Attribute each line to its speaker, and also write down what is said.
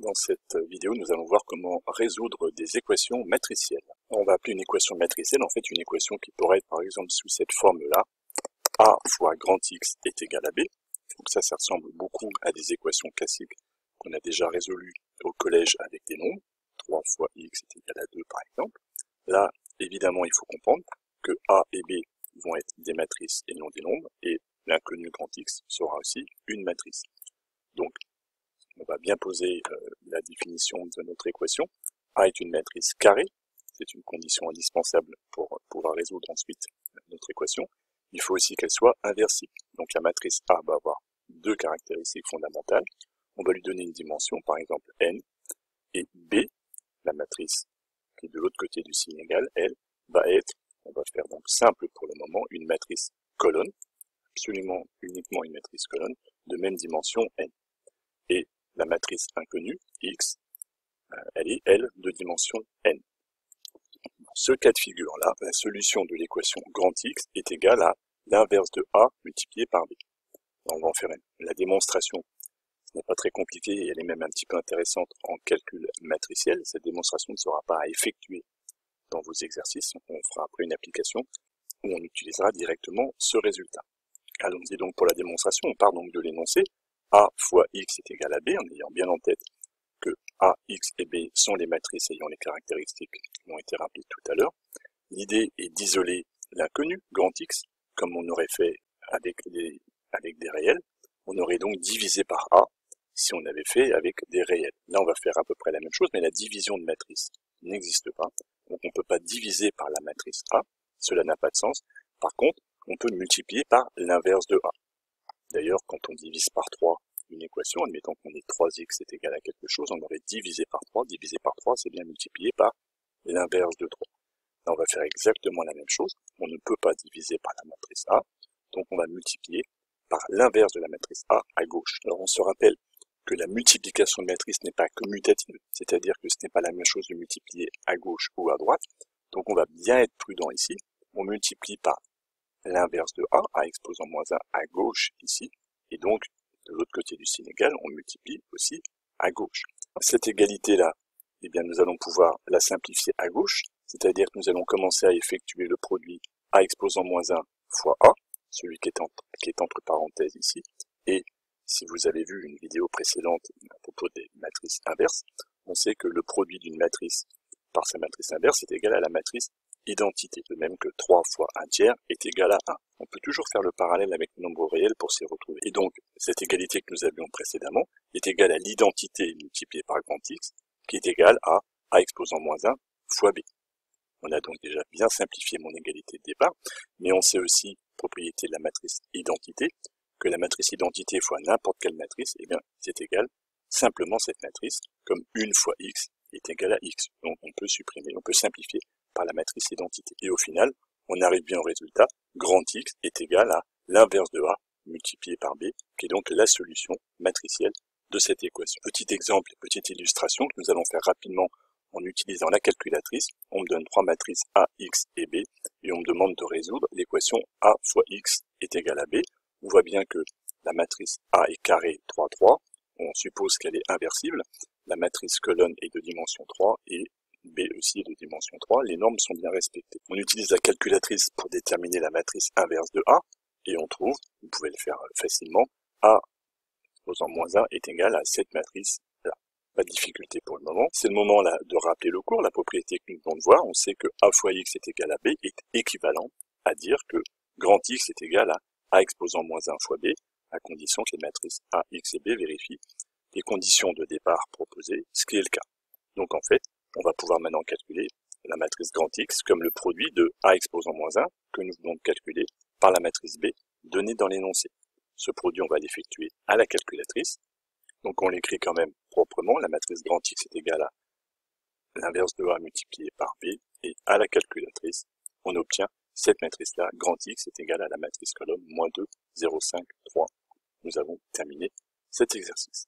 Speaker 1: Dans cette vidéo, nous allons voir comment résoudre des équations matricielles. On va appeler une équation matricielle, en fait, une équation qui pourrait être, par exemple, sous cette forme-là. A fois grand X est égal à B. Donc ça ressemble beaucoup à des équations classiques qu'on a déjà résolues au collège avec des nombres. 3 fois X est égal à 2, par exemple. Là, évidemment, il faut comprendre que A et B vont être des matrices et non des nombres, et l'inconnu grand X sera aussi une matrice. Donc, on va bien poser la définition de notre équation. A est une matrice carrée, c'est une condition indispensable pour pouvoir résoudre ensuite notre équation. Il faut aussi qu'elle soit inversible. Donc la matrice A va avoir deux caractéristiques fondamentales. On va lui donner une dimension, par exemple n, et B, la matrice qui est de l'autre côté du signe égal, elle, va être, on va faire donc simple pour le moment, une matrice colonne, absolument uniquement une matrice colonne, de même dimension n. Et la matrice inconnue, X, elle est, elle, de dimension n. Dans ce cas de figure-là, la solution de l'équation grand X est égale à l'inverse de A multiplié par B. On va en faire la démonstration. Ce n'est pas très compliqué et elle est même un petit peu intéressante en calcul matriciel. Cette démonstration ne sera pas à effectuer dans vos exercices. On fera après une application où on utilisera directement ce résultat. Allons-y donc pour la démonstration. On part donc de l'énoncé A fois X est égal à B, en ayant bien en tête que A, X et B sont les matrices ayant les caractéristiques qui ont été rappelées tout à l'heure. L'idée est d'isoler l'inconnu, grand X, comme on aurait fait avec des réels. On aurait donc divisé par A si on avait fait avec des réels. Là, on va faire à peu près la même chose, mais la division de matrice n'existe pas. Donc, on ne peut pas diviser par la matrice A. Cela n'a pas de sens. Par contre, on peut multiplier par l'inverse de A. D'ailleurs, quand on divise par 3 une équation, admettons qu'on ait 3x est égal à quelque chose, on aurait divisé par 3. Divisé par 3, c'est bien multiplier par l'inverse de 3. Là, on va faire exactement la même chose. On ne peut pas diviser par la matrice A, donc on va multiplier par l'inverse de la matrice A à gauche. Alors, on se rappelle que la multiplication de matrice n'est pas commutative, c'est-à-dire que ce n'est pas la même chose de multiplier à gauche ou à droite. Donc, on va bien être prudent ici. On multiplie par l'inverse de A exposant moins 1 à gauche ici, et donc de l'autre côté du signe égal, on multiplie aussi à gauche. Cette égalité-là, eh bien, nous allons pouvoir la simplifier à gauche, c'est-à-dire que nous allons commencer à effectuer le produit A exposant moins 1 fois A, celui qui est entre parenthèses ici, et si vous avez vu une vidéo précédente à propos des matrices inverses, on sait que le produit d'une matrice par sa matrice inverse est égal à la matrice identité, de même que 3 fois 1 tiers est égal à 1. On peut toujours faire le parallèle avec le nombre réel pour s'y retrouver. Et donc, cette égalité que nous avions précédemment est égale à l'identité multipliée par grand X, qui est égale à A exposant moins 1 fois B. On a donc déjà bien simplifié mon égalité de départ, mais on sait aussi, propriété de la matrice identité, que la matrice identité fois n'importe quelle matrice, eh bien, c'est égal simplement cette matrice, comme 1 fois X est égal à X. Donc, on peut supprimer, on peut simplifier par la matrice identité. Et au final, on arrive bien au résultat, grand X est égal à l'inverse de A multiplié par B, qui est donc la solution matricielle de cette équation. Petit exemple, petite illustration que nous allons faire rapidement en utilisant la calculatrice. On me donne trois matrices A, X et B, et on me demande de résoudre l'équation A fois X est égal à B. On voit bien que la matrice A est carrée 3, 3, on suppose qu'elle est inversible, la matrice colonne est de dimension 3, et B aussi est de dimension 3, les normes sont bien respectées. On utilise la calculatrice pour déterminer la matrice inverse de A, et on trouve, vous pouvez le faire facilement, A exposant moins 1 est égal à cette matrice-là. Pas de difficulté pour le moment. C'est le moment là de rappeler le cours, la propriété que nous venons de voir. On sait que A fois X est égal à B est équivalent à dire que grand X est égal à A exposant moins 1 fois B, à condition que les matrices A, X et B vérifient les conditions de départ proposées, ce qui est le cas. Donc en fait, on va pouvoir maintenant calculer la matrice grand X comme le produit de A exposant moins 1 que nous venons de calculer par la matrice B donnée dans l'énoncé. Ce produit, on va l'effectuer à la calculatrice. Donc on l'écrit quand même proprement. La matrice grand X est égale à l'inverse de A multiplié par B. Et à la calculatrice, on obtient cette matrice-là. Grand X est égal à la matrice colonne moins 2, 0, 5, 3. Nous avons terminé cet exercice.